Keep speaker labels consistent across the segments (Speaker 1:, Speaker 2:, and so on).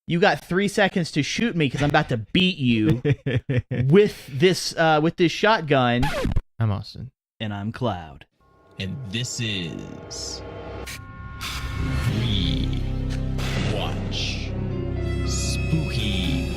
Speaker 1: You got 3 seconds to shoot me because I'm about to beat you with this shotgun.
Speaker 2: I'm Austin.
Speaker 1: And I'm Cloud.
Speaker 3: And this is We Watch Spookies.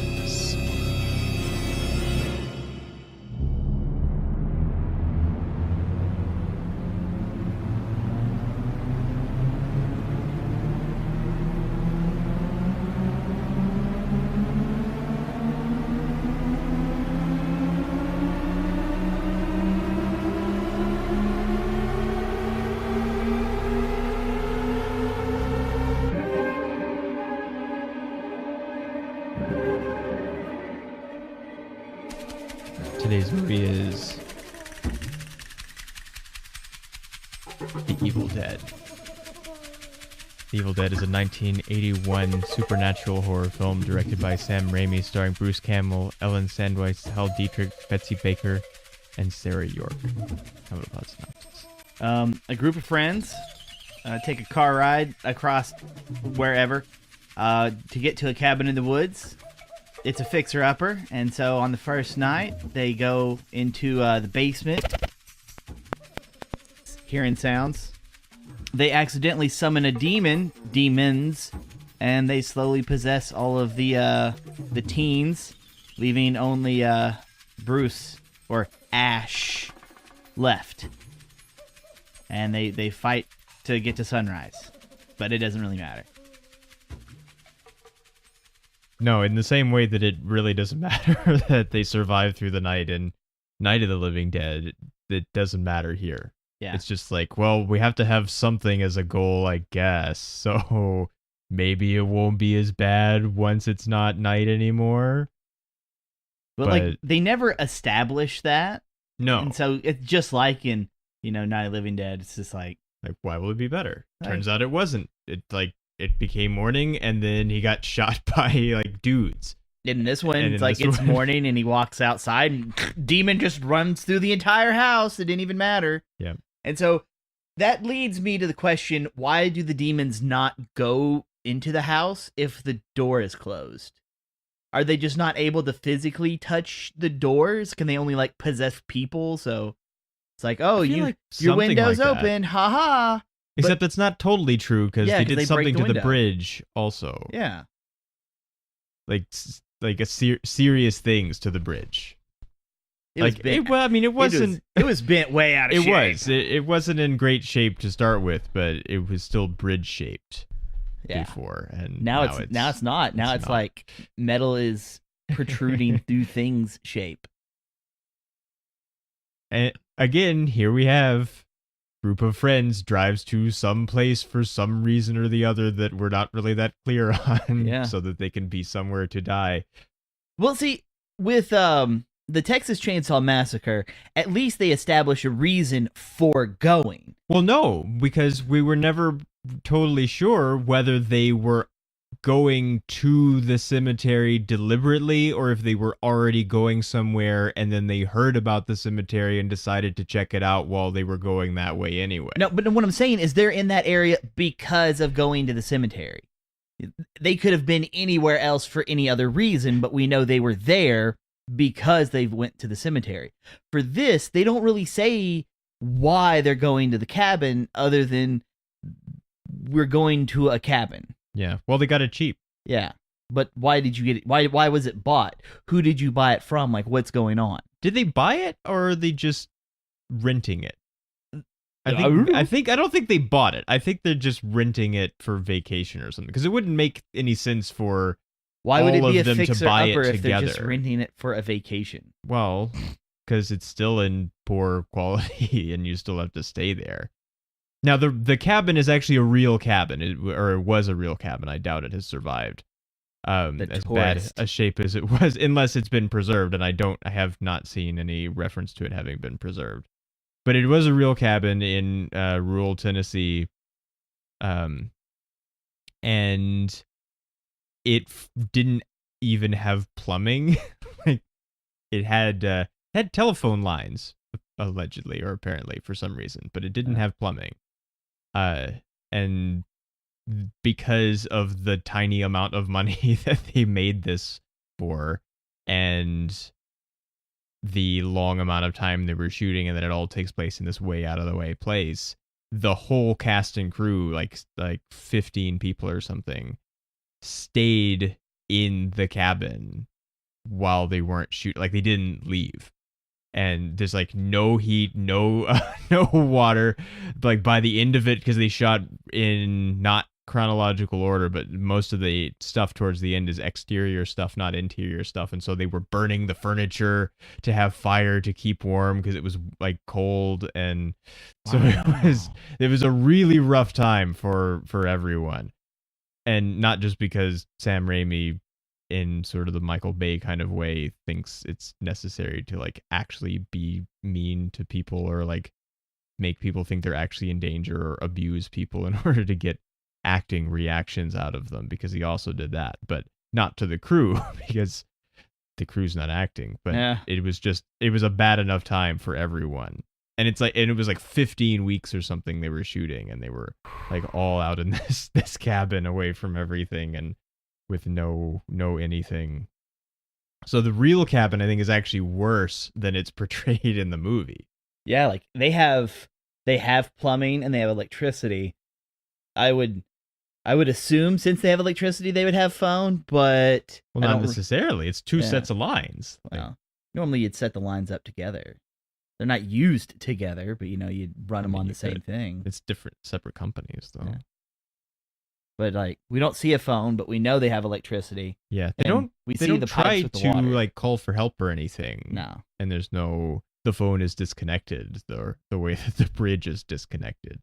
Speaker 2: Today's movie is The Evil Dead. The Evil Dead is a 1981 supernatural horror film directed by Sam Raimi, starring Bruce Campbell, Ellen Sandweiss, Hal Dietrich, Betsy Baker, and Sarah York. How about that synopsis?
Speaker 1: A group of friends take a car ride across wherever to get to a cabin in the woods. It's a fixer-upper, and so on the first night, they go into the basement, hearing sounds. They accidentally summon a demons, and they slowly possess all of the teens, leaving only Bruce, or Ash, left. And they fight to get to sunrise, but it doesn't really matter.
Speaker 2: No, in the same way that it really doesn't matter that they survive through the night in Night of the Living Dead, it doesn't matter here.
Speaker 1: Yeah.
Speaker 2: It's just like, well, we have to have something as a goal, I guess. So maybe it won't be as bad once it's not night anymore.
Speaker 1: But like, they never establish that.
Speaker 2: No.
Speaker 1: And so it's just like in, Night of the Living Dead. It's just like
Speaker 2: why will it be better? Turns out it wasn't. It became morning, and then he got shot by dudes.
Speaker 1: In this one, it's morning, and he walks outside, and demon just runs through the entire house. It didn't even matter.
Speaker 2: Yeah.
Speaker 1: And so that leads me to the question: why do the demons not go into the house if the door is closed? Are they just not able to physically touch the doors? Can they only possess people? So it's like, oh, your window's open, haha.
Speaker 2: Except it's not totally true because they did something to the bridge also.
Speaker 1: Yeah.
Speaker 2: Serious things to the bridge.
Speaker 1: It was bent way out of shape.
Speaker 2: It wasn't in great shape to start with, but it was still bridge shaped before. And
Speaker 1: now it's not. Now it's like metal is protruding through things shape.
Speaker 2: And again, here we have group of friends drives to some place for some reason or the other that we're not really that clear on, so that they can be somewhere to die.
Speaker 1: Well, see, with the Texas Chainsaw Massacre, at least they establish a reason for going.
Speaker 2: Well, no, because we were never totally sure whether they were going to the cemetery deliberately or if they were already going somewhere and then they heard about the cemetery and decided to check it out while they were going that way anyway.
Speaker 1: No, but what I'm saying is they're in that area because of going to the cemetery. They could have been anywhere else for any other reason, but we know they were there because they went to the cemetery. For this, they don't really say why they're going to the cabin other than we're going to a cabin.
Speaker 2: Yeah, well, they got it cheap.
Speaker 1: Yeah, but why did you get it? Why was it bought? Who did you buy it from? What's going on?
Speaker 2: Did they buy it, or are they just renting it? I don't think they bought it. I think they're just renting it for vacation or something. Because it wouldn't make any sense for
Speaker 1: why would it be a
Speaker 2: them to buy it
Speaker 1: fixer-upper if
Speaker 2: together.
Speaker 1: they're just renting it for a vacation?
Speaker 2: Well, because it's still in poor quality, and you still have to stay there. Now, the cabin is actually a real cabin, it was a real cabin. I doubt it has survived as bad a shape as it was, unless it's been preserved, and I have not seen any reference to it having been preserved. But it was a real cabin in rural Tennessee, and it didn't even have plumbing. It had telephone lines, allegedly or apparently for some reason, but it didn't have plumbing. And because of the tiny amount of money that they made this for, and the long amount of time they were shooting, and that it all takes place in this way out of the way place, the whole cast and crew, like 15 people or something, stayed in the cabin while they weren't shooting. Like, they didn't leave. And there's like no heat, no no water. Like, by the end of it, because they shot in not chronological order, but most of the stuff towards the end is exterior stuff, not interior stuff, and so they were burning the furniture to have fire to keep warm because it was like cold, and so it was a really rough time for everyone. And not just because Sam Raimi, in sort of the Michael Bay kind of way, thinks it's necessary to like actually be mean to people or like make people think they're actually in danger or abuse people in order to get acting reactions out of them, because he also did that, but not to the crew because the crew's not acting. But it was a bad enough time for everyone. And it was like 15 weeks or something they were shooting, and they were like all out in this cabin away from everything and with no anything. So the real cabin, I think, is actually worse than it's portrayed in the movie.
Speaker 1: Yeah, like they have plumbing and they have electricity. I would assume since they have electricity they would have phone, but
Speaker 2: well, not necessarily. It's two sets of lines.
Speaker 1: Well, normally you'd set the lines up together. They're not used together, but you'd run them on the same thing.
Speaker 2: It's different, separate companies though.
Speaker 1: Yeah. But like, we don't see a phone, but we know they have electricity.
Speaker 2: Yeah, they don't try to like call for help or anything.
Speaker 1: No,
Speaker 2: and there's no, the phone is disconnected the way that the bridge is disconnected.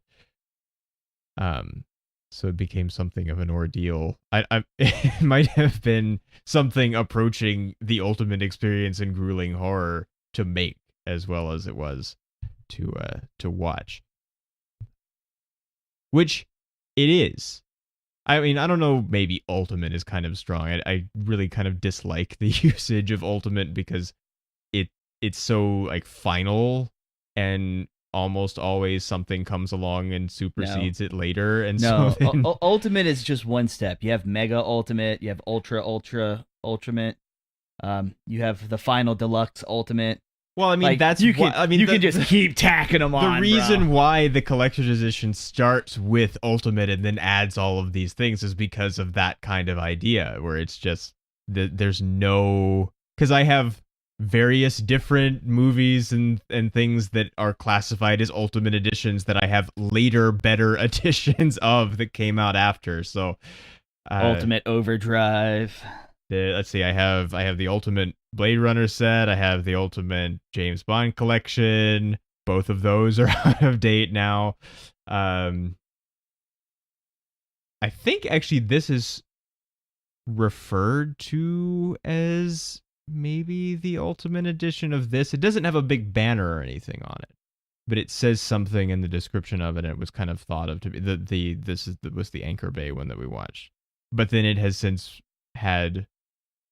Speaker 2: So it became something of an ordeal. It might have been something approaching the ultimate experience in Grueling Horror to make, as well as it was to watch. Which it is. I mean, I don't know, maybe ultimate is kind of strong. I really kind of dislike the usage of ultimate because it's so like final, and almost always something comes along and supersedes it later. And
Speaker 1: no,
Speaker 2: so then...
Speaker 1: ultimate is just one step. You have mega ultimate, you have ultimate, you have the final deluxe ultimate.
Speaker 2: Well, I mean,
Speaker 1: like,
Speaker 2: that's
Speaker 1: you can just keep tacking them on.
Speaker 2: The reason why the collector's edition starts with ultimate and then adds all of these things is because of that kind of idea, where it's just there's no, because I have various different movies and things that are classified as ultimate editions that I have later better editions of that came out after. So
Speaker 1: Ultimate Overdrive.
Speaker 2: Let's see, I have the Ultimate Blade Runner set, I have the Ultimate James Bond collection. Both of those are out of date now. I think actually this is referred to as maybe the Ultimate Edition of this. It doesn't have a big banner or anything on it, but it says something in the description of it, and it was kind of thought of to be this was the Anchor Bay one that we watched. But then it has since had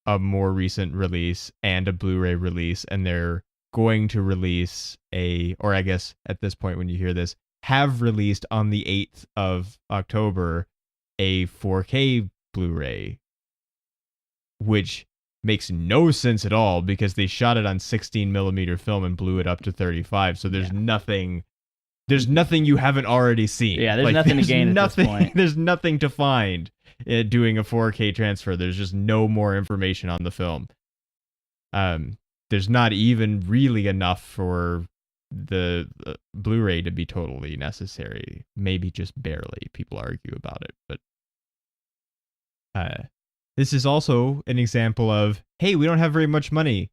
Speaker 2: a more recent release and a Blu-ray release, and they're going to release or I guess at this point when you hear this, have released on the 8th of October a 4K Blu-ray, which makes no sense at all because they shot it on 16mm film and blew it up to 35. So there's nothing you haven't already seen.
Speaker 1: Yeah, there's nothing to gain at this point.
Speaker 2: There's nothing to find doing a 4K transfer. There's just no more information on the film. There's not even really enough for the Blu-ray to be totally necessary. Maybe just barely. People argue about it, but this is also an example of, hey, we don't have very much money.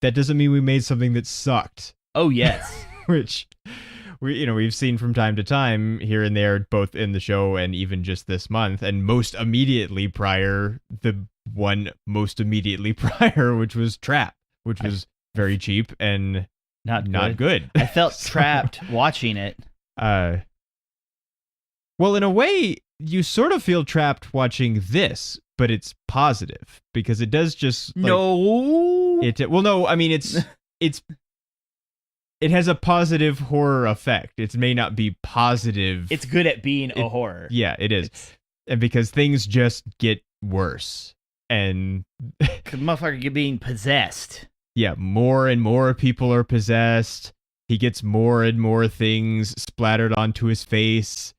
Speaker 2: That doesn't mean we made something that sucked.
Speaker 1: Oh, yes.
Speaker 2: Which we've seen from time to time here and there, both in the show and even just this month, and most immediately prior, which was Trap, which was very cheap and not good.
Speaker 1: I felt trapped watching it.
Speaker 2: Well, in a way, you sort of feel trapped watching this, but it's positive because it does just
Speaker 1: no.
Speaker 2: I mean, it has a positive horror effect. It may not be positive.
Speaker 1: It's good at being a horror.
Speaker 2: Yeah, it is. And because things just get worse. And
Speaker 1: Cause motherfucker, you're being possessed.
Speaker 2: yeah, more and more people are possessed. He gets more and more things splattered onto his face.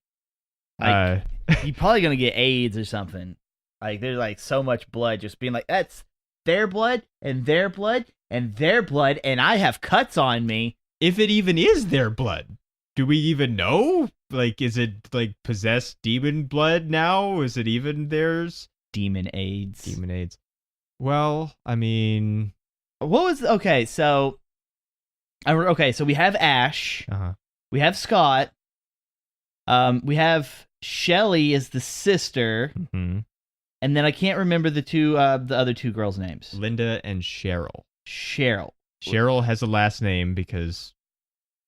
Speaker 1: Like, you're probably gonna get AIDS or something. Like there's like so much blood just being like, that's their blood and their blood and their blood, and I have cuts on me.
Speaker 2: If it even is their blood, do we even know? Like, is it like possessed demon blood now? Is it even theirs?
Speaker 1: Demon AIDS.
Speaker 2: Demon AIDS. Well, I mean,
Speaker 1: What was okay? So we have Ash. We have Scott. We have Shelly as the sister, and then I can't remember the other two girls' names.
Speaker 2: Linda and Cheryl.
Speaker 1: Cheryl
Speaker 2: has a last name because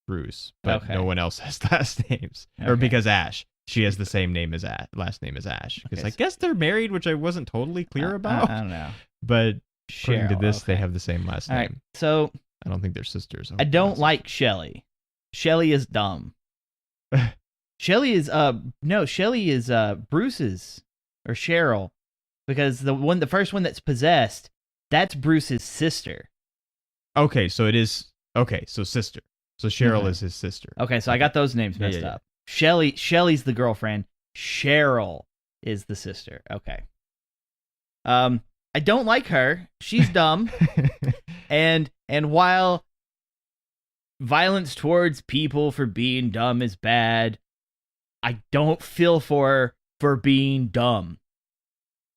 Speaker 2: Bruce, but no one else has last names, or because Ash. She has the same name as last name as Ash. Because I guess they're married, which I wasn't totally clear about.
Speaker 1: I don't know.
Speaker 2: But according to
Speaker 1: Cheryl,
Speaker 2: this, they have the same last name.
Speaker 1: All right, so
Speaker 2: I don't think they're sisters.
Speaker 1: I don't like Shelly. Shelly is dumb. Shelly is Bruce's or Cheryl, because the first one that's possessed, that's Bruce's sister.
Speaker 2: Okay, so it is so sister. So Cheryl is his sister.
Speaker 1: Okay, so I got those names messed up. Shelly's the girlfriend. Cheryl is the sister. Okay. I don't like her. She's dumb. and while violence towards people for being dumb is bad, I don't feel for being dumb.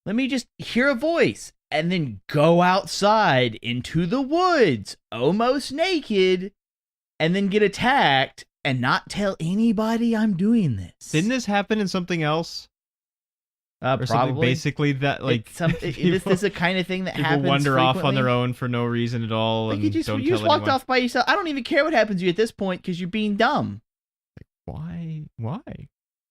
Speaker 1: Let me just hear a voice and then go outside into the woods, almost naked, and then get attacked and not tell anybody I'm doing this.
Speaker 2: Didn't this happen in something else? Or
Speaker 1: Probably.
Speaker 2: Basically that, like,
Speaker 1: this is a kind of thing that happens
Speaker 2: people wander off on
Speaker 1: frequently.
Speaker 2: their own for no reason at all, and
Speaker 1: You just
Speaker 2: don't tell
Speaker 1: walked
Speaker 2: anyone.
Speaker 1: off by yourself. I don't even care what happens to you at this point because you're being dumb.
Speaker 2: Why?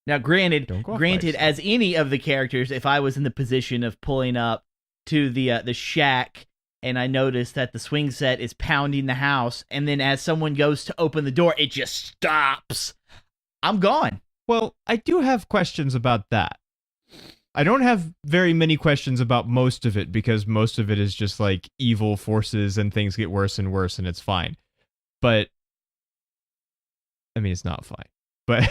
Speaker 1: Now, granted,
Speaker 2: Don't go off by yourself.
Speaker 1: as any of the characters, if I was in the position of pulling up to the shack and I notice that the swing set is pounding the house, and then as someone goes to open the door, it just stops, I'm gone.
Speaker 2: Well, I do have questions about that. I don't have very many questions about most of it, because most of it is just like evil forces and things get worse and worse and it's fine. But I mean, it's not fine. But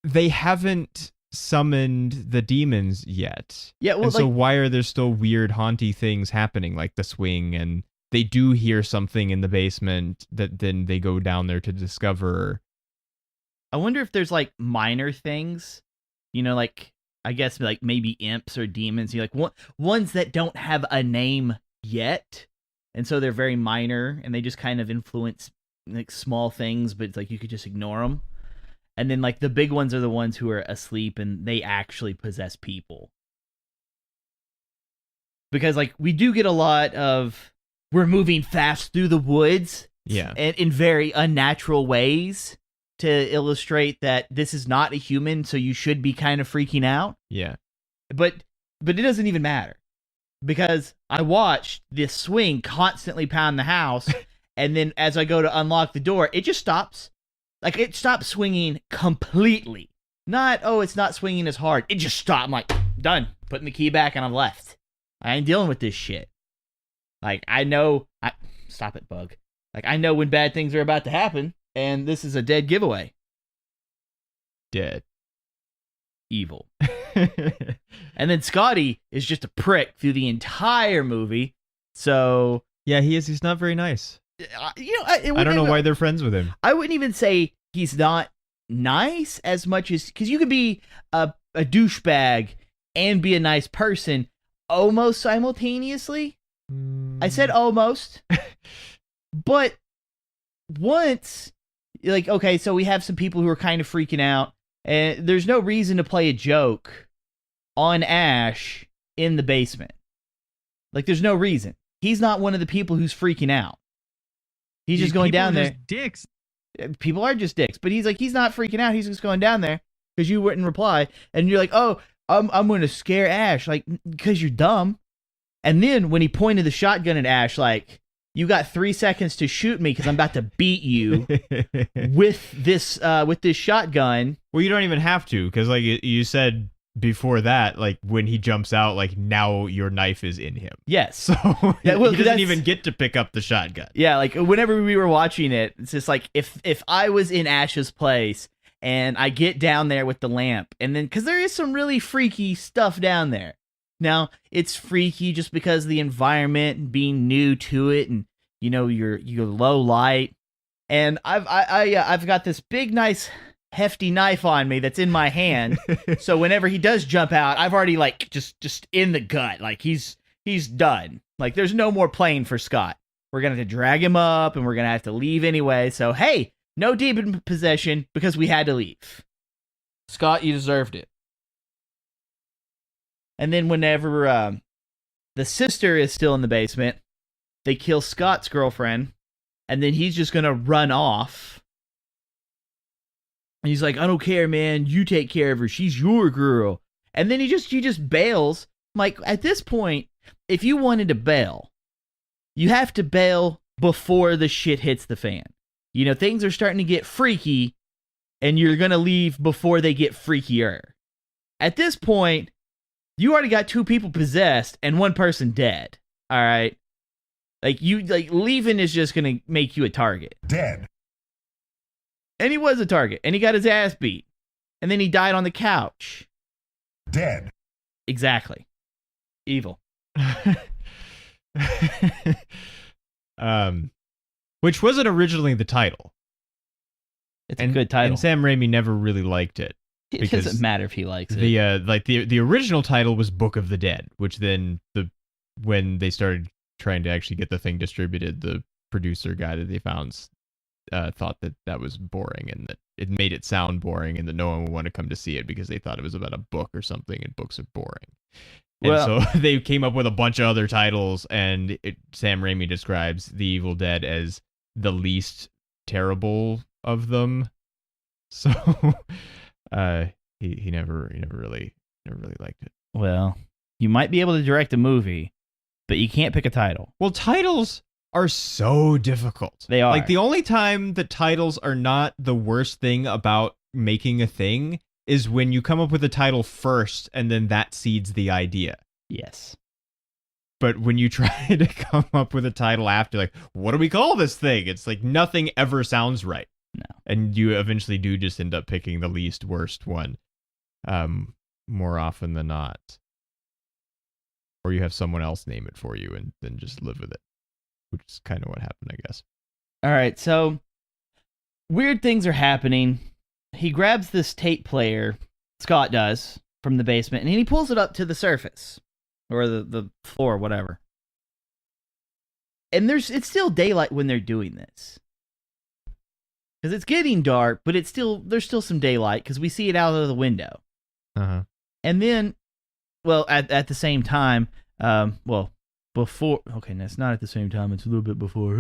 Speaker 2: they haven't summoned the demons yet.
Speaker 1: Yeah, well,
Speaker 2: and so why are there still weird haunty things happening, like the swing, and they do hear something in the basement that then they go down there to discover.
Speaker 1: I wonder if there's like minor things, like I guess like maybe imps or demons, like ones that don't have a name yet, and so they're very minor and they just kind of influence like small things, but it's like you could just ignore them. And then like the big ones are the ones who are asleep and they actually possess people. Because like we do get a lot of we're moving fast through the woods, and in very unnatural ways, to illustrate that this is not a human, so you should be kind of freaking out.
Speaker 2: Yeah.
Speaker 1: But it doesn't even matter, because I watched this swing constantly pound the house, and then as I go to unlock the door, it just stops. Like, it stopped swinging completely. Not, it's not swinging as hard. It just stopped. I'm like, done. Putting the key back, and I'm left. I ain't dealing with this shit. Like, I know... Stop it, bug. Like, I know when bad things are about to happen, and this is a dead giveaway.
Speaker 2: Dead.
Speaker 1: Evil. And then Scotty is just a prick through the entire movie, so...
Speaker 2: Yeah, he is. He's not very nice.
Speaker 1: I
Speaker 2: don't know why they're friends with him.
Speaker 1: I wouldn't even say he's not nice as much as... Because you could be a douchebag and be a nice person almost simultaneously. I said almost. But once... Like, okay, so we have some people who are kind of freaking out, and there's no reason to play a joke on Ash in the basement. Like, there's no reason. He's not one of the people who's freaking out. He's just going down there.
Speaker 2: Dicks.
Speaker 1: People are just dicks, but he's not freaking out. He's just going down there because you wouldn't reply, and you're like, "Oh, I'm going to scare Ash," like because you're dumb. And then when he pointed the shotgun at Ash, like you got 3 seconds to shoot me because I'm about to beat you with this shotgun.
Speaker 2: Well, you don't even have to, because like you said before that, like when he jumps out, like now your knife is in him.
Speaker 1: Yes.
Speaker 2: So
Speaker 1: Yeah, well,
Speaker 2: he doesn't even get to pick up the shotgun.
Speaker 1: Yeah, like whenever we were watching it, it's just like if I was in Ash's place and I get down there with the lamp, and then because there is some really freaky stuff down there. Now it's freaky just because of the environment and being new to it, and you know you're low light, and I've got this big nice hefty knife on me that's in my hand. So whenever he does jump out, I've already like just in the gut, like he's done. Like there's no more playing for Scott. We're gonna have to drag him up, and we're gonna have to leave anyway. So hey, no demon possession because we had to leave. Scott, you deserved it. And then whenever the sister is still in the basement, they kill Scott's girlfriend, and then he's just gonna run off. And he's like, I don't care, man. You take care of her. She's your girl. And then he just bails. Like, at this point, if you wanted to bail, you have to bail before the shit hits the fan. You know, things are starting to get freaky, and you're gonna leave before they get freakier. At this point, you already got 2 people possessed and 1 person dead. All right, leaving is just gonna make you a target.
Speaker 4: Dead.
Speaker 1: And he was a target, and he got his ass beat, and then he died on the couch.
Speaker 4: Dead.
Speaker 1: Exactly. Evil.
Speaker 2: Which wasn't originally the title.
Speaker 1: It's a good title.
Speaker 2: And Sam Raimi never really liked it.
Speaker 1: It doesn't matter if he likes it.
Speaker 2: The original title was Book of the Dead, which then when they started trying to actually get the thing distributed, the producer guy that they found thought that was boring, and that it made it sound boring, and that no one would want to come to see it because they thought it was about a book or something, and books are boring. And so they came up with a bunch of other titles, and Sam Raimi describes The Evil Dead as the least terrible of them. So he never really liked it.
Speaker 1: Well, you might be able to direct a movie, but you can't pick a title.
Speaker 2: Well, titles are so difficult.
Speaker 1: They are.
Speaker 2: Like, the only time that titles are not the worst thing about making a thing is when you come up with a title first and then that seeds the idea.
Speaker 1: Yes.
Speaker 2: But when you try to come up with a title after, like, what do we call this thing? It's like nothing ever sounds right.
Speaker 1: No.
Speaker 2: And you eventually do just end up picking the least worst one, more often than not. Or you have someone else name it for you and then just live with it, which is kind of what happened, I guess.
Speaker 1: All right, so weird things are happening. He grabs this tape player, Scott does, from the basement, and he pulls it up to the surface, or the floor, whatever. And it's still daylight when they're doing this. Because it's getting dark, but there's still some daylight, because we see it out of the window.
Speaker 2: Uh-huh.
Speaker 1: And then, well, at the same time, before, okay, that's not at the same time, it's a little bit before.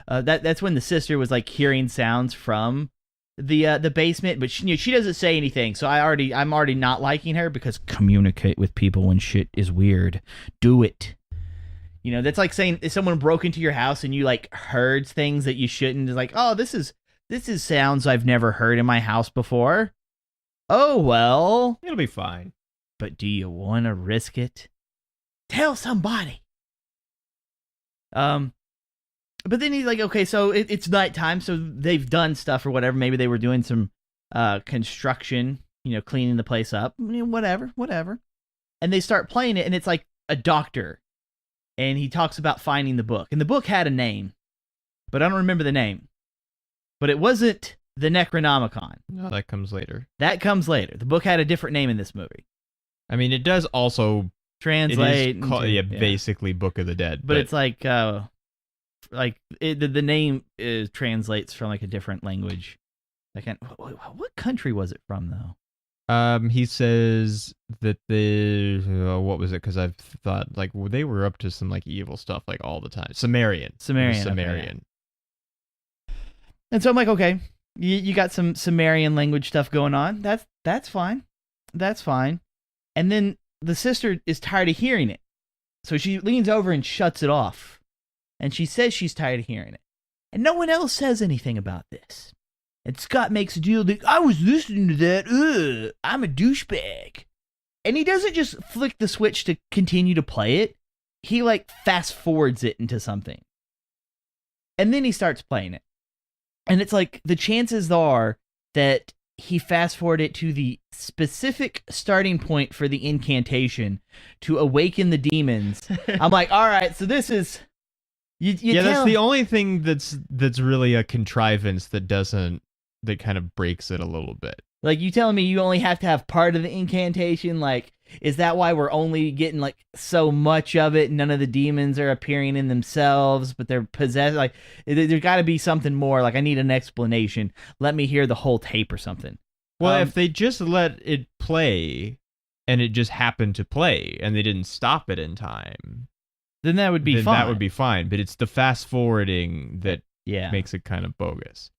Speaker 1: That's when the sister was like hearing sounds from the basement, but she doesn't say anything, so I'm already not liking her, because communicate with people when shit is weird. Do it. You know, that's like saying if someone broke into your house and you like heard things that you shouldn't. It's like, oh, this is sounds I've never heard in my house before. Oh well,
Speaker 2: It'll be fine.
Speaker 1: but do you want to risk it? Tell somebody. But then he's like, okay, so it's nighttime, so they've done stuff or whatever. Maybe they were doing some construction, cleaning the place up, whatever. And they start playing it, and it's like a doctor. And he talks about finding the book. And the book had a name, but I don't remember the name. But it wasn't the Necronomicon.
Speaker 2: No, that comes later.
Speaker 1: That comes later. The book had a different name in this movie.
Speaker 2: I mean, it does also
Speaker 1: Translate.
Speaker 2: basically Book of the Dead.
Speaker 1: But it's like the name translates from like a different language. What country was it from though?
Speaker 2: He says that what was it? Because I've thought like they were up to some like evil stuff like all the time. Sumerian.
Speaker 1: Okay. And so I'm like, okay, you got some Sumerian language stuff going on. That's fine. That's fine. And then the sister is tired of hearing it, so she leans over and shuts it off. And she says she's tired of hearing it. And no one else says anything about this. And Scott makes a deal that, I was listening to that, I'm a douchebag. And he doesn't just flick the switch to continue to play it. He, like, fast forwards it into something. And then he starts playing it. And it's like, the chances are that he fast forwarded it to the specific starting point for the incantation to awaken the demons. I'm like, all right, so this is...
Speaker 2: that's the only thing that's really a contrivance that kind of breaks it a little bit.
Speaker 1: Like, you telling me you only have to have part of the incantation? Like, is that why we're only getting, like, so much of it? None of the demons are appearing in themselves, but they're possessed. Like, there's got to be something more. Like, I need an explanation. Let me hear the whole tape or something.
Speaker 2: Well, if they just let it play, and it just happened to play, and they didn't stop it in time,
Speaker 1: then that would be fine.
Speaker 2: That would be fine. But it's the fast forwarding that makes it kind of bogus.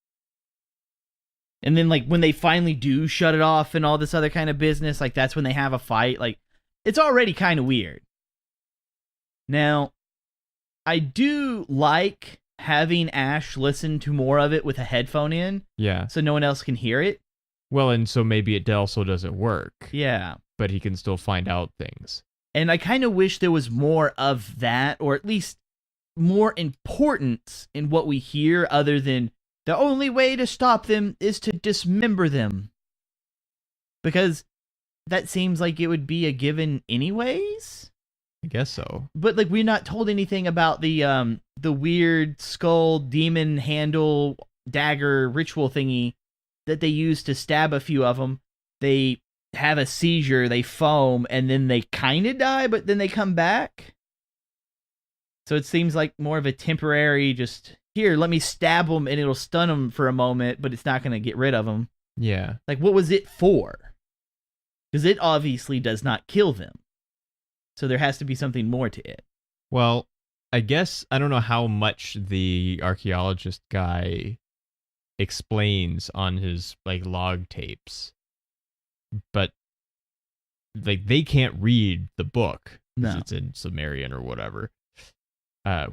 Speaker 1: And then, like, when they finally do shut it off and all this other kind of business, like, that's when they have a fight. Like, it's already kind of weird. Now, I do like having Ash listen to more of it with a headphone in.
Speaker 2: Yeah.
Speaker 1: So no one else can hear it.
Speaker 2: Well, and so maybe it also doesn't work.
Speaker 1: Yeah.
Speaker 2: But he can still find out things.
Speaker 1: And I kind of wish there was more of that, or at least more importance in what we hear other than... The only way to stop them is to dismember them. Because that seems like it would be a given anyways.
Speaker 2: I guess so.
Speaker 1: But, like, we're not told anything about the weird skull demon handle dagger ritual thingy that they use to stab a few of them. They have a seizure, they foam, and then they kind of die, but then they come back. So it seems like more of a temporary just... Here, let me stab them and it'll stun them for a moment, but it's not going to get rid of them.
Speaker 2: Yeah.
Speaker 1: Like, what was it for? Because it obviously does not kill them. So there has to be something more to it.
Speaker 2: Well, I guess, I don't know how much the archaeologist guy explains on his, like, log tapes. But, like, they can't read the book.
Speaker 1: No.
Speaker 2: It's in Sumerian or whatever.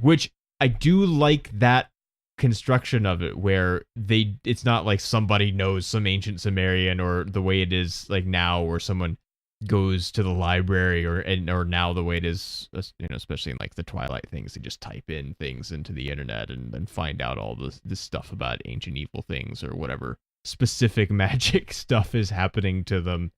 Speaker 2: Which, I do like that construction of it where it's not like somebody knows some ancient Sumerian or the way it is like now where someone goes to the library or now the way it is, you know, especially in like the Twilight things, they just type in things into the internet and then find out all this stuff about ancient evil things or whatever specific magic stuff is happening to them.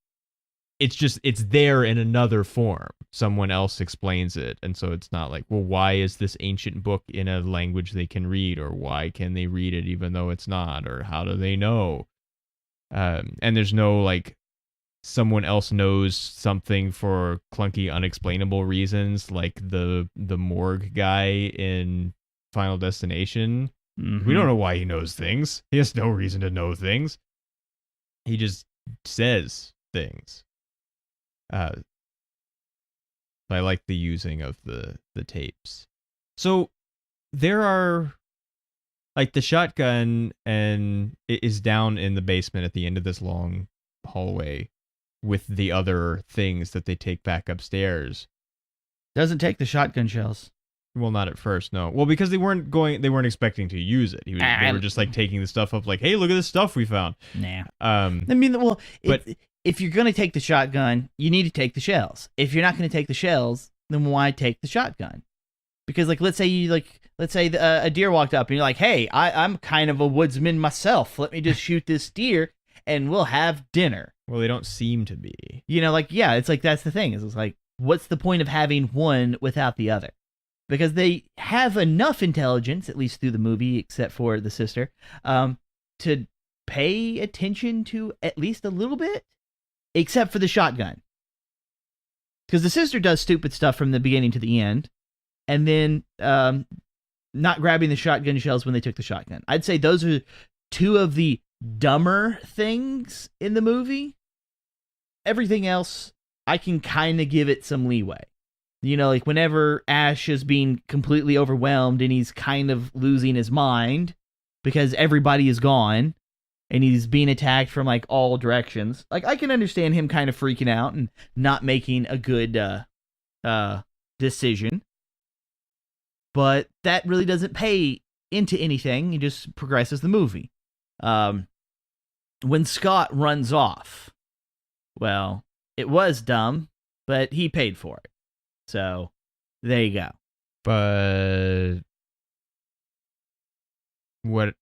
Speaker 2: It's there in another form. Someone else explains it. And so it's not like, well, why is this ancient book in a language they can read? Or why can they read it even though it's not? Or how do they know? And there's no, like, someone else knows something for clunky, unexplainable reasons, like the morgue guy in Final Destination.
Speaker 1: Mm-hmm.
Speaker 2: We don't know why he knows things. He has no reason to know things. He just says things. I like the using of the tapes. So there are, like, the shotgun and it is down in the basement at the end of this long hallway with the other things that they take back upstairs.
Speaker 1: Doesn't take the shotgun shells.
Speaker 2: Well, not at first, no. Well, because they weren't expecting to use it. They were just like taking the stuff up, like, hey, look at this stuff we found.
Speaker 1: Nah.
Speaker 2: I
Speaker 1: mean, well,
Speaker 2: but
Speaker 1: if you're going to take the shotgun, you need to take the shells. If you're not going to take the shells, then why take the shotgun? Because, like, let's say a deer walked up and you're like, hey, I'm kind of a woodsman myself. Let me just shoot this deer and we'll have dinner.
Speaker 2: Well, they don't seem to be.
Speaker 1: You know, like, yeah, it's like, that's the thing. It's like, what's the point of having one without the other? Because they have enough intelligence, at least through the movie, except for the sister, to pay attention to at least a little bit. Except for the shotgun. Because the sister does stupid stuff from the beginning to the end. And then not grabbing the shotgun shells when they took the shotgun. I'd say those are two of the dumber things in the movie. Everything else, I can kind of give it some leeway. You know, like whenever Ash is being completely overwhelmed and he's kind of losing his mind because everybody is gone. And he's being attacked from, like, all directions. Like, I can understand him kind of freaking out and not making a good decision. but that really doesn't pay into anything. It just progresses the movie. When Scott runs off, well, it was dumb, but he paid for it. So there you go.
Speaker 2: But what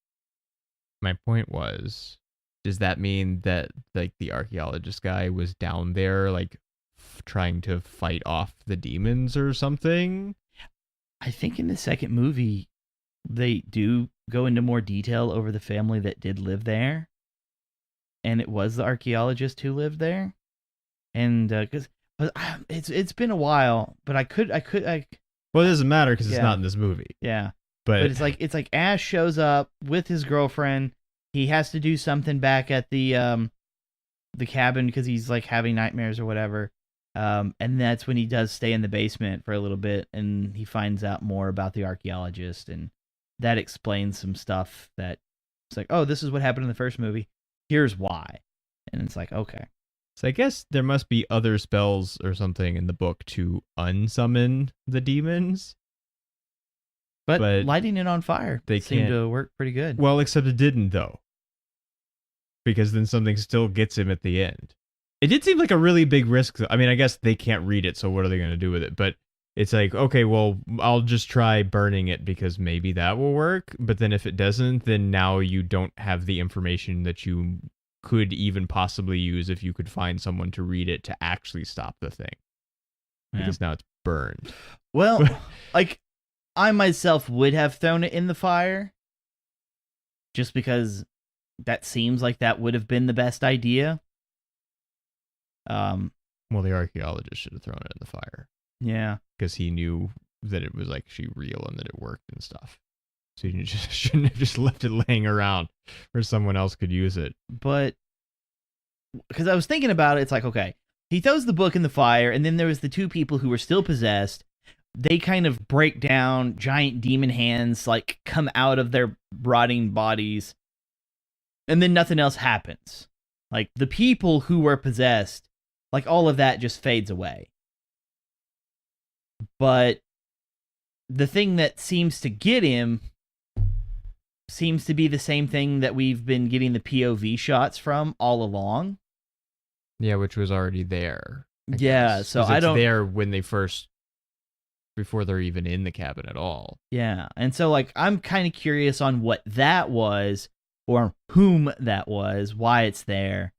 Speaker 2: my point was, does that mean that like the archaeologist guy was down there like trying to fight off the demons or something?
Speaker 1: I think in the second movie, they do go into more detail over the family that did live there. And it was the archaeologist who lived there. And because it's been a while, but I could.
Speaker 2: Well, it doesn't matter because it's not in this movie.
Speaker 1: Yeah.
Speaker 2: But
Speaker 1: it's like Ash shows up with his girlfriend. He has to do something back at the cabin because he's like having nightmares or whatever. And that's when he does stay in the basement for a little bit, and he finds out more about the archaeologist, and that explains some stuff that it's like, oh, this is what happened in the first movie. Here's why. And it's like, okay.
Speaker 2: So I guess there must be other spells or something in the book to unsummon the demons.
Speaker 1: But lighting it on fire seemed to work pretty good.
Speaker 2: Well, except it didn't, though. Because then something still gets him at the end. It did seem like a really big risk. I mean, I guess they can't read it, so what are they going to do with it? But it's like, okay, well, I'll just try burning it because maybe that will work. But then if it doesn't, then now you don't have the information that you could even possibly use if you could find someone to read it to actually stop the thing. Because now it's burned.
Speaker 1: Well, like, I myself would have thrown it in the fire just because that seems like that would have been the best idea.
Speaker 2: Well, the archaeologist should have thrown it in the fire.
Speaker 1: Yeah.
Speaker 2: Because he knew that it was actually real and that it worked and stuff. So you just shouldn't have just left it laying around where someone else could use it.
Speaker 1: But because I was thinking about it, it's like, okay, he throws the book in the fire, and then there was the two people who were still possessed. They kind of break down, giant demon hands like come out of their rotting bodies, and then nothing else happens. Like the people who were possessed, like all of that just fades away. But the thing that seems to get him seems to be the same thing that we've been getting the POV shots from all along.
Speaker 2: Yeah, which was already there.
Speaker 1: Yeah, so I don't...
Speaker 2: there when they first... before they're even in the cabin at all.
Speaker 1: Yeah, and so like I'm kind of curious on what that was, or whom that was, why it's there.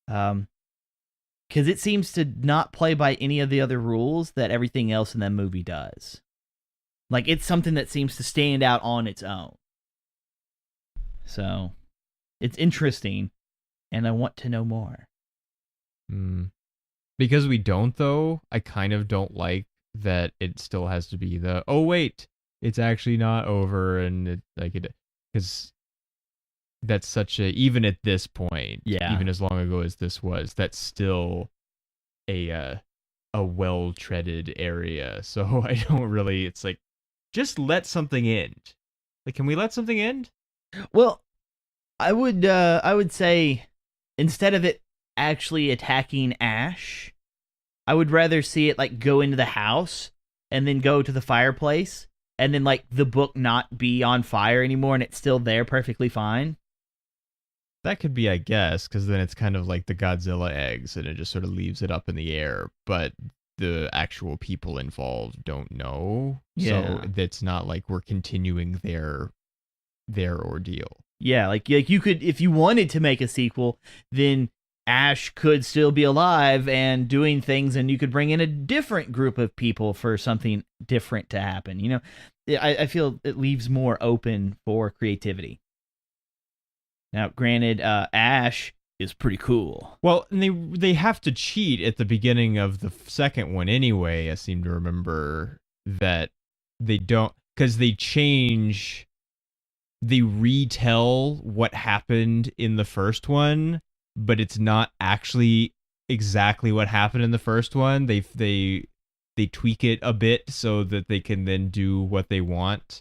Speaker 1: Because it seems to not play by any of the other rules that everything else in that movie does. Like, it's something that seems to stand out on its own. So, it's interesting, and I want to know more.
Speaker 2: Because we don't, though, I kind of don't like that it still has to be the, oh, wait, it's actually not over, and it, like, it, because that's such a, even at this point, even as long ago as this was, that's still a well-treaded area. So I don't really, it's like, just let something end. Like, can we let something end?
Speaker 1: Well, I would say instead of it actually attacking Ash, I would rather see it like go into the house and then go to the fireplace and then like the book not be on fire anymore and it's still there perfectly fine.
Speaker 2: That could be, I guess, because then it's kind of like the Godzilla eggs and it just sort of leaves it up in the air, but the actual people involved don't know.
Speaker 1: Yeah.
Speaker 2: So it's not like we're continuing their ordeal.
Speaker 1: Yeah, like you could, if you wanted to make a sequel, then Ash could still be alive and doing things, and you could bring in a different group of people for something different to happen. You know, I feel it leaves more open for creativity. Now, granted, Ash is pretty cool.
Speaker 2: Well, and they have to cheat at the beginning of the second one anyway. I seem to remember that they don't, because they retell what happened in the first one, but it's not actually exactly what happened in the first one. They tweak it a bit so that they can then do what they want.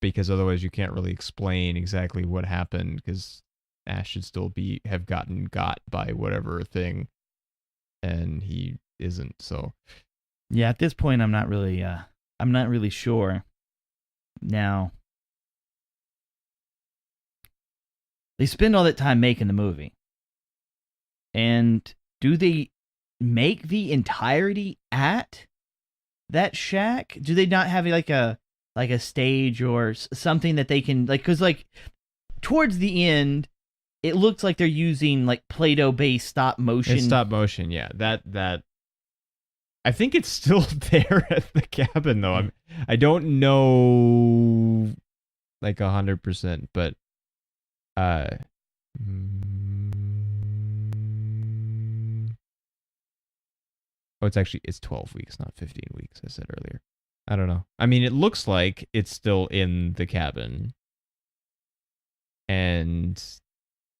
Speaker 2: Because otherwise you can't really explain exactly what happened, because Ash should still have gotten got by whatever thing, and he isn't. So
Speaker 1: Yeah, at this point, I'm not really sure. Now, they spend all that time making the movie, and do they make the entirety at that shack? Do they not have like a stage or something that they can like? Because like towards the end, it looks like they're using like Play-Doh based stop motion.
Speaker 2: It's stop motion, yeah. That I think it's still there at the cabin though. I don't know like 100%, but it's 12 weeks, not 15 weeks, I said earlier. I don't know. I mean, it looks like it's still in the cabin. And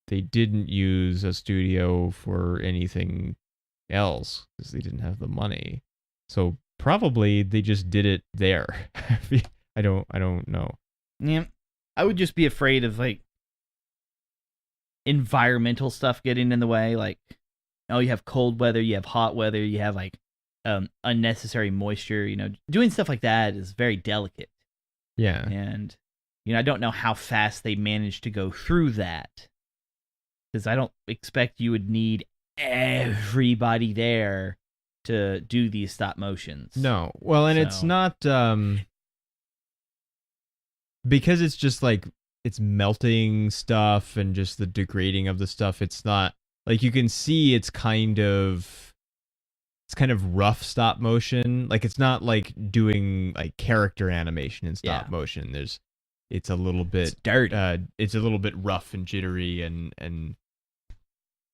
Speaker 2: they didn't use a studio for anything else because they didn't have the money. So probably they just did it there. I don't know.
Speaker 1: Yeah. I would just be afraid of like environmental stuff getting in the way. Like, oh, you have cold weather, you have hot weather, you have like unnecessary moisture. You know, doing stuff like that is very delicate.
Speaker 2: Yeah.
Speaker 1: And, you know, I don't know how fast they managed to go through that. Because I don't expect you would need everybody there to do these stop motions.
Speaker 2: No. Well, and it's not because it's just like it's melting stuff and just the degrading of the stuff. It's not like you can see it's kind of rough stop motion. Like it's not like doing like character animation in stop motion. It's a little bit
Speaker 1: it's dirty.
Speaker 2: It's a little bit rough and jittery and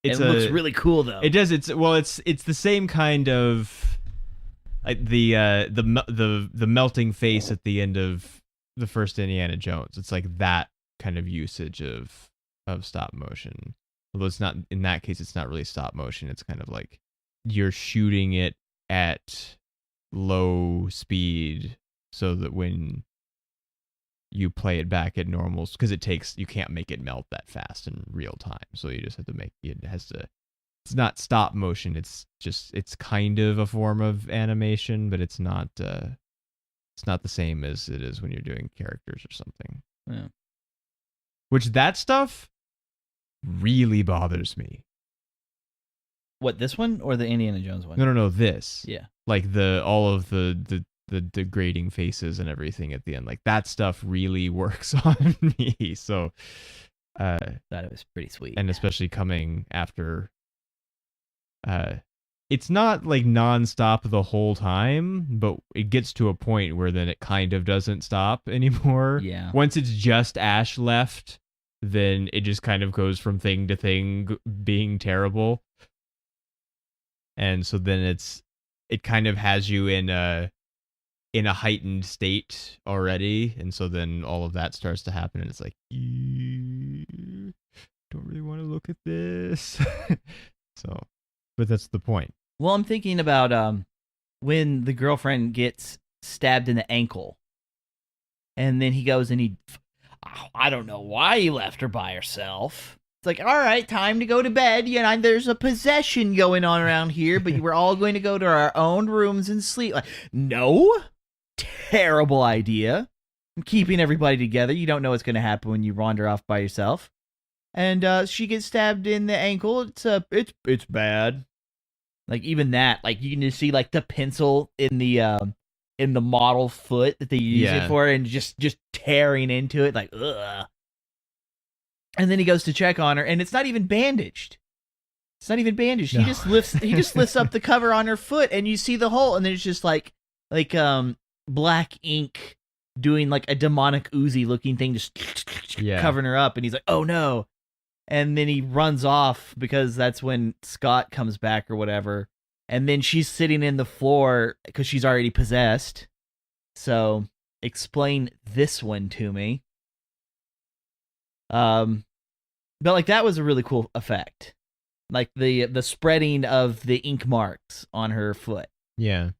Speaker 1: it looks really cool though.
Speaker 2: It does. It's the same kind of like the melting face at the end of the first Indiana Jones. It's like that kind of usage of stop motion. Although it's not, in that case, it's not really stop motion. It's kind of like you're shooting it at low speed so that when you play it back at normals, because you can't make it melt that fast in real time. So you just have to it's not stop motion. It's kind of a form of animation, but it's not the same as it is when you're doing characters or something.
Speaker 1: Yeah.
Speaker 2: Which that stuff really bothers me.
Speaker 1: What, this one or the Indiana Jones one?
Speaker 2: No, this.
Speaker 1: Yeah.
Speaker 2: Like all of the degrading faces and everything at the end. Like that stuff really works on me. So
Speaker 1: that it was pretty sweet.
Speaker 2: And especially coming after it's not like nonstop the whole time, but it gets to a point where then it kind of doesn't stop anymore.
Speaker 1: Yeah.
Speaker 2: Once it's just Ash left, then it just kind of goes from thing to thing being terrible. And so then it kind of has you in a heightened state already, and so then all of that starts to happen, and it's like, don't really want to look at this. So, but that's the point.
Speaker 1: Well, I'm thinking about when the girlfriend gets stabbed in the ankle, and then he goes and I don't know why he left her by herself. It's like, all right, time to go to bed. You know, there's a possession going on around here, but we're all going to go to our own rooms and sleep. Like, no, terrible idea. I'm keeping everybody together. You don't know what's going to happen when you wander off by yourself. And she gets stabbed in the ankle. It's bad. Like even that, like you can just see like the pencil in the model foot that they use it for, and just tearing into it, like ugh. And then he goes to check on her, and it's not even bandaged. It's not even bandaged. No. He just lifts up the cover on her foot, and you see the hole, and then it's just like black ink doing like a demonic Uzi looking thing, just covering her up, and he's like, oh no. And then he runs off because that's when Scott comes back or whatever. And then she's sitting in the floor because she's already possessed. So explain this one to me. But like that was a really cool effect. Like the spreading of the ink marks on her foot.
Speaker 2: Yeah.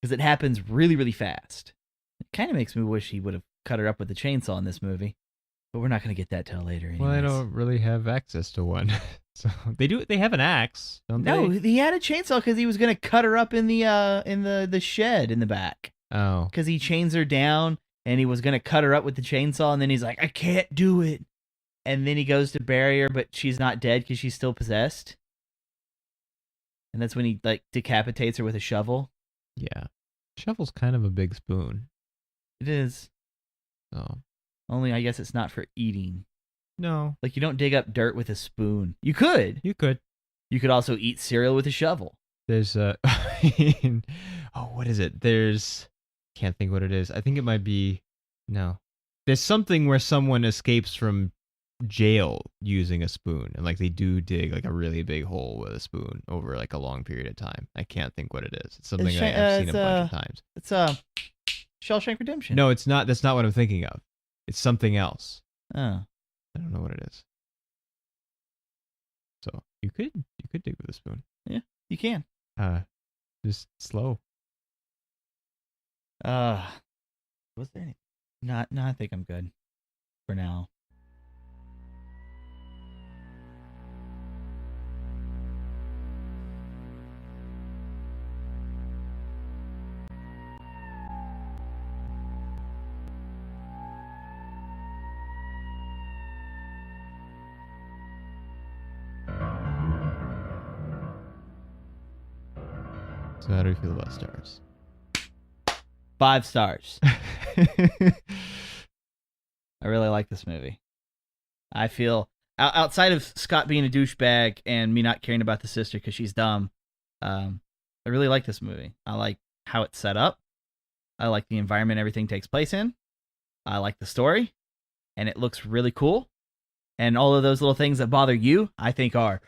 Speaker 1: Because it happens really, really fast. It kind of makes me wish he would have cut her up with the chainsaw in this movie. But we're not going to get that till later anyways.
Speaker 2: Well, I don't really have access to one. So they have an axe, don't
Speaker 1: No,
Speaker 2: they?
Speaker 1: he had a chainsaw because he was gonna cut her up in the shed in the back.
Speaker 2: Oh.
Speaker 1: Because he chains her down and he was gonna cut her up with the chainsaw, and then he's like, I can't do it. And then he goes to bury her, but she's not dead because she's still possessed. And that's when he like decapitates her with a shovel.
Speaker 2: Yeah. Shovel's kind of a big spoon.
Speaker 1: It is.
Speaker 2: So
Speaker 1: Only I guess it's not for eating.
Speaker 2: no.
Speaker 1: Like you don't dig up dirt with a spoon. You could.
Speaker 2: You could.
Speaker 1: You could also eat cereal with a shovel.
Speaker 2: There's oh, what is it? Can't think what it is. I think it might be no. There's something where someone escapes from jail using a spoon, and like they do dig like a really big hole with a spoon over like a long period of time. I can't think what it is. It's something I've seen a bunch of times.
Speaker 1: It's Shawshank Redemption.
Speaker 2: No, it's not. That's not what I'm thinking of. It's something else.
Speaker 1: Oh.
Speaker 2: I don't know what it is. So you could dig with a spoon.
Speaker 1: Yeah, you can.
Speaker 2: Just slow.
Speaker 1: Was there any? No, I think I'm good for now.
Speaker 2: So how do we feel about stars?
Speaker 1: 5 stars. I really like this movie. I feel outside of Scott being a douchebag and me not caring about the sister because she's dumb, I really like this movie. I like how it's set up. I like the environment everything takes place in. I like the story, and it looks really cool. And all of those little things that bother you, I think are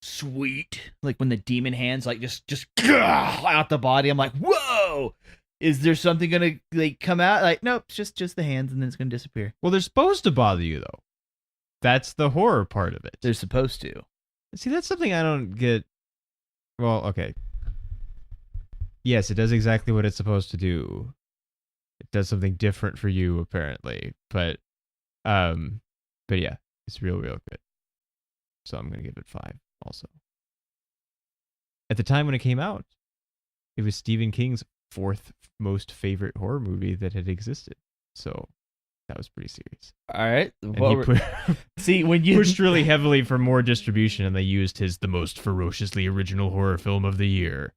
Speaker 1: sweet. Like when the demon hands like just out the body, I'm like, whoa! Is there something gonna like come out? Like, nope, it's just the hands, and then it's gonna disappear.
Speaker 2: Well, they're supposed to bother you though. That's the horror part of it.
Speaker 1: They're supposed to.
Speaker 2: See, that's something I don't get. Well, okay. Yes, it does exactly what it's supposed to do. It does something different for you, apparently. But yeah, it's real good. So I'm gonna give it 5 also. At the time when it came out, it was Stephen King's 4th most favorite horror movie that had existed. So that was pretty serious.
Speaker 1: All right.
Speaker 2: And he
Speaker 1: See, when you
Speaker 2: pushed really heavily for more distribution, and they used his "the most ferociously original horror film of the year"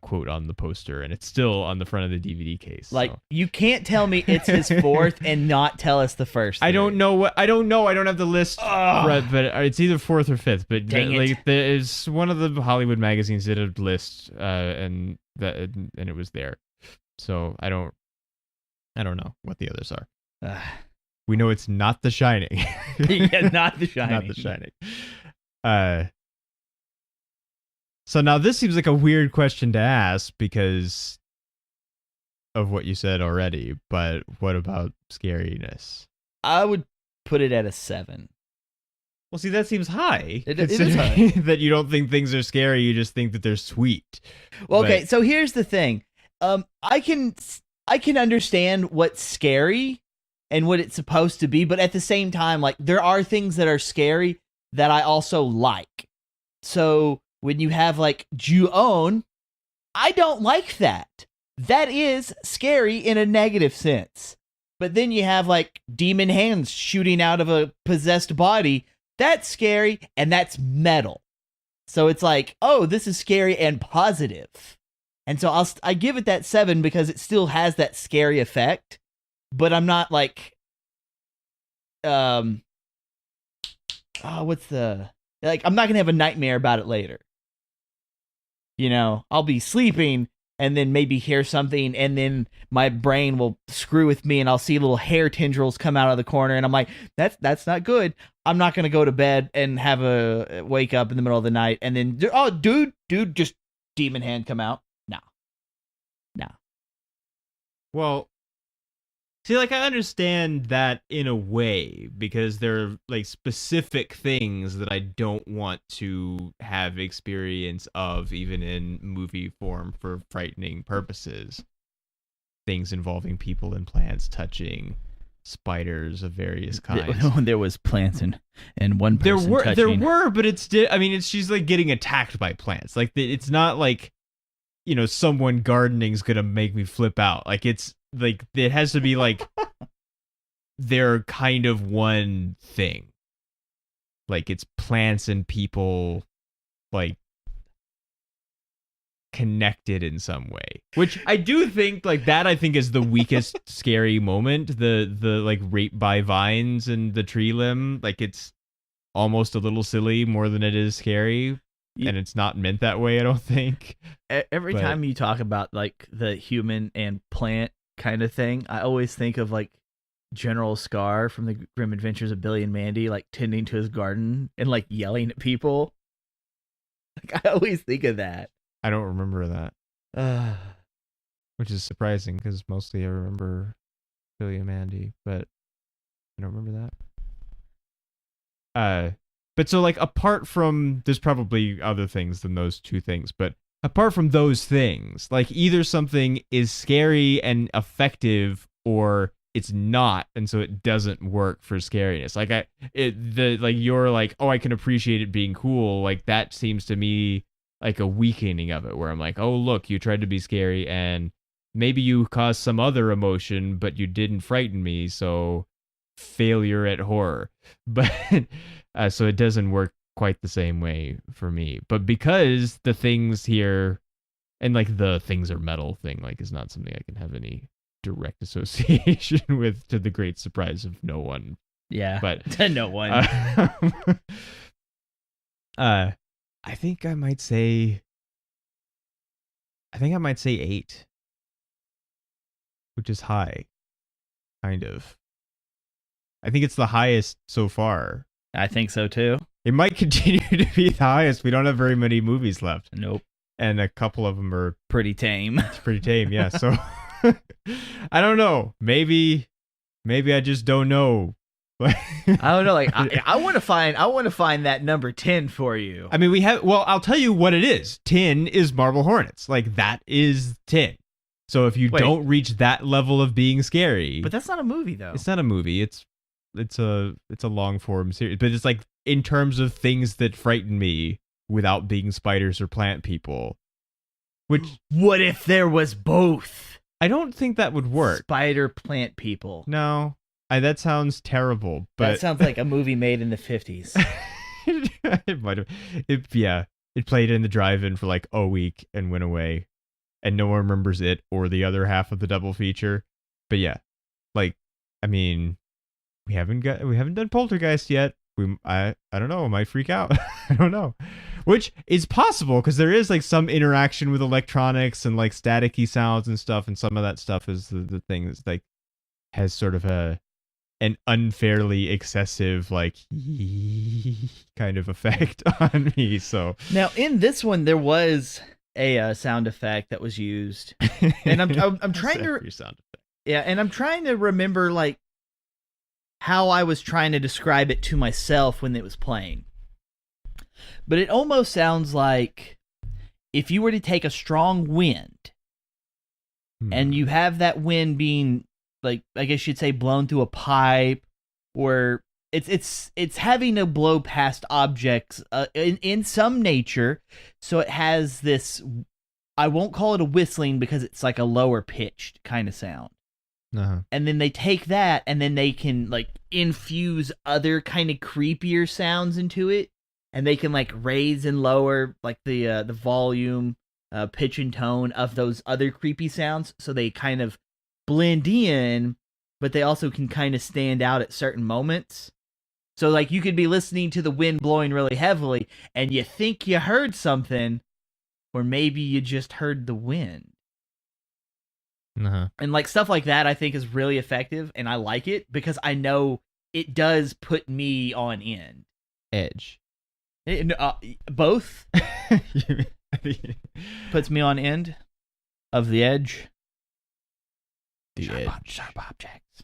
Speaker 2: quote on the poster, and it's still on the front of the DVD case.
Speaker 1: like,
Speaker 2: so.
Speaker 1: you can't tell me it's his 4th and not tell us the first.
Speaker 2: I don't know. I don't have the list, but it's either 4th or 5th. But
Speaker 1: Dang it.
Speaker 2: It's one of the Hollywood magazines did a list, and it was there. So I don't know what the others are. We know it's not The Shining.
Speaker 1: Yeah, not The Shining.
Speaker 2: Not The Shining. So now this seems like a weird question to ask because of what you said already, but what about scariness?
Speaker 1: I would put it at a 7.
Speaker 2: Well, see, that seems high.
Speaker 1: It is
Speaker 2: considering
Speaker 1: high.
Speaker 2: that you don't think things are scary, you just think that they're sweet.
Speaker 1: Well, okay,
Speaker 2: But-
Speaker 1: so here's the thing. I can understand what's scary and what it's supposed to be, but at the same time, like, there are things that are scary that I also like. So when you have like Ju-on, I don't like that. That is scary in a negative sense. But then you have like demon hands shooting out of a possessed body. That's scary, and that's metal. So it's like, oh, this is scary and positive. And so I give it that 7 because it still has that scary effect. But I'm not like, I'm not gonna have a nightmare about it later. You know, I'll be sleeping and then maybe hear something, and then my brain will screw with me, and I'll see little hair tendrils come out of the corner, and I'm like, that's not good. I'm not gonna go to bed and have a wake up in the middle of the night, and then dude, just demon hand come out. No.
Speaker 2: Well, see, like, I understand that in a way, because there are, like, specific things that I don't want to have experience of, even in movie form, for frightening purposes. Things involving people and plants touching, spiders of various kinds.
Speaker 1: There was plants and one
Speaker 2: There
Speaker 1: person
Speaker 2: were,
Speaker 1: touching.
Speaker 2: but it's. I mean, she's like getting attacked by plants. Like it's not like, someone gardening's gonna make me flip out. Like it's like it has to be like they're kind of one thing. Like it's plants and people, like connected in some way, which I do think like that. I think is the weakest scary moment. The like rape by vines and the tree limb. Like it's almost a little silly more than it is scary, and it's not meant that way. I don't think.
Speaker 1: Every time you talk about like the human and plant kind of thing, I always think of like General Scar from the Grim Adventures of Billy and Mandy, like tending to his garden and like yelling at people. Like I always think of that.
Speaker 2: I don't remember that, which is surprising because mostly I remember Billy and Mandy, but I don't remember that. But so like apart from, there's probably other things than those two things, but apart from those things, like either something is scary and effective or it's not, and so it doesn't work for scariness. Like you're like, oh, I can appreciate it being cool. Like that seems to me like a weakening of it, where I'm like, oh, look, you tried to be scary and maybe you caused some other emotion, but you didn't frighten me, so failure at horror. But so it doesn't work quite the same way for me. But because the things here, and like the things are metal thing, like is not something I can have any direct association with, to the great surprise of no one.
Speaker 1: Yeah,
Speaker 2: but
Speaker 1: no one.
Speaker 2: I think I might say 8, which is high, kind of. I think it's the highest so far.
Speaker 1: I think so too.
Speaker 2: It might continue to be the highest. We don't have very many movies left.
Speaker 1: Nope.
Speaker 2: And a couple of them are
Speaker 1: pretty tame.
Speaker 2: It's pretty tame, yeah. So I don't know. Maybe I just don't know.
Speaker 1: I don't know. Like I want to find that number 10 for you.
Speaker 2: I mean, I'll tell you what it is. 10 is Marble Hornets. Like that is 10. So if you don't reach that level of being scary,
Speaker 1: but that's not a movie though.
Speaker 2: It's not a movie. It's a long form series. But it's like in terms of things that frighten me without being spiders or plant people. Which
Speaker 1: what if there was both?
Speaker 2: I don't think that would work.
Speaker 1: Spider plant people.
Speaker 2: No. That sounds terrible, but
Speaker 1: that sounds like a movie made in the 50s.
Speaker 2: It might have. It played in the drive-in for like a week and went away, and no one remembers it or the other half of the double feature. But yeah, like I mean, we haven't done Poltergeist yet. I don't know. I might freak out. I don't know, which is possible because there is like some interaction with electronics and like staticky sounds and stuff, and some of that stuff is the thing that's like has sort of an unfairly excessive like kind of effect on me. So
Speaker 1: now in this one there was a sound effect that was used, and I'm trying to
Speaker 2: sound effect.
Speaker 1: Yeah, and I'm trying to remember like how I was trying to describe it to myself when it was playing. But it almost sounds like if you were to take a strong wind and you have that wind being like, I guess you'd say blown through a pipe, or it's having to blow past objects in some nature, so it has this, I won't call it a whistling because it's like a lower pitched kind of sound.
Speaker 2: Uh-huh.
Speaker 1: And then they take that and then they can like infuse other kind of creepier sounds into it, and they can like raise and lower like the volume, pitch and tone of those other creepy sounds, so they kind of blend in, but they also can kind of stand out at certain moments. So like you could be listening to the wind blowing really heavily and you think you heard something, or maybe you just heard the wind.
Speaker 2: Uh-huh.
Speaker 1: And like stuff like that I think is really effective, and I like it because I know it does put me on
Speaker 2: edge.
Speaker 1: Both puts me on end of the edge. Sharp objects.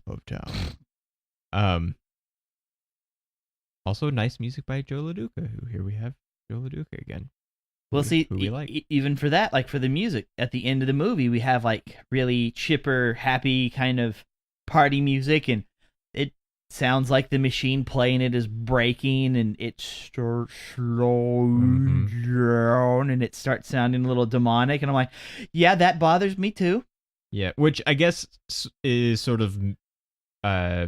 Speaker 2: Also nice music by Joe LaDuca, who here we have Joe LaDuca again.
Speaker 1: Well, see,
Speaker 2: who we like.
Speaker 1: Even for that, like for the music at the end of the movie, we have like really chipper, happy kind of party music, and sounds like the machine playing it is breaking, and it starts slowing down, and it starts sounding a little demonic. And I'm like, yeah, that bothers me too.
Speaker 2: Yeah, which I guess is sort of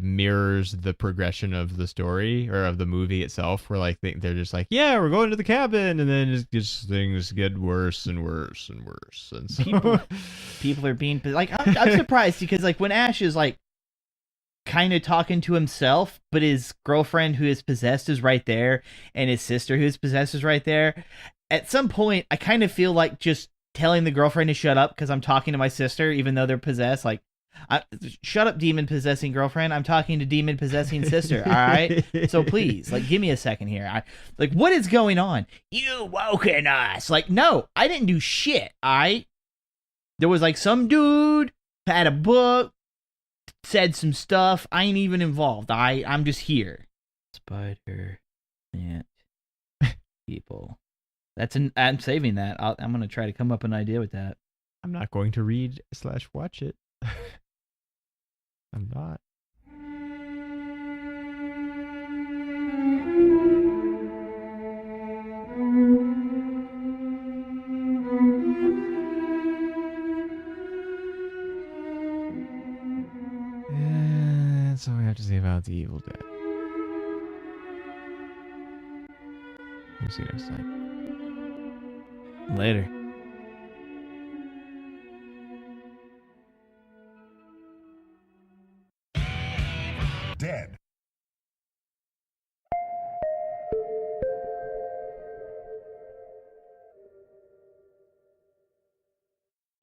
Speaker 2: mirrors the progression of the story or of the movie itself, where like they're just like, yeah, we're going to the cabin, and then things get worse and worse and worse, and so
Speaker 1: people are being like, I'm surprised because like when Ash is like kind of talking to himself, but his girlfriend who is possessed is right there, and his sister who is possessed is right there. At some point, I kind of feel like just telling the girlfriend to shut up because I'm talking to my sister, even though they're possessed. Like, shut up, demon possessing girlfriend. I'm talking to demon possessing sister. All right. So please, like, give me a second here. Like, what is going on? You woken us. Like, no, I didn't do shit. There was like some dude had a book, said some stuff. I ain't even involved. I'm just here. Spider ant people. I'm saving that. I'm gonna try to come up with an idea with that.
Speaker 2: I'm not going to read/watch it. I'm not. That's all we have to say about The Evil Dead. We'll see you next time.
Speaker 1: Later.
Speaker 4: Dead.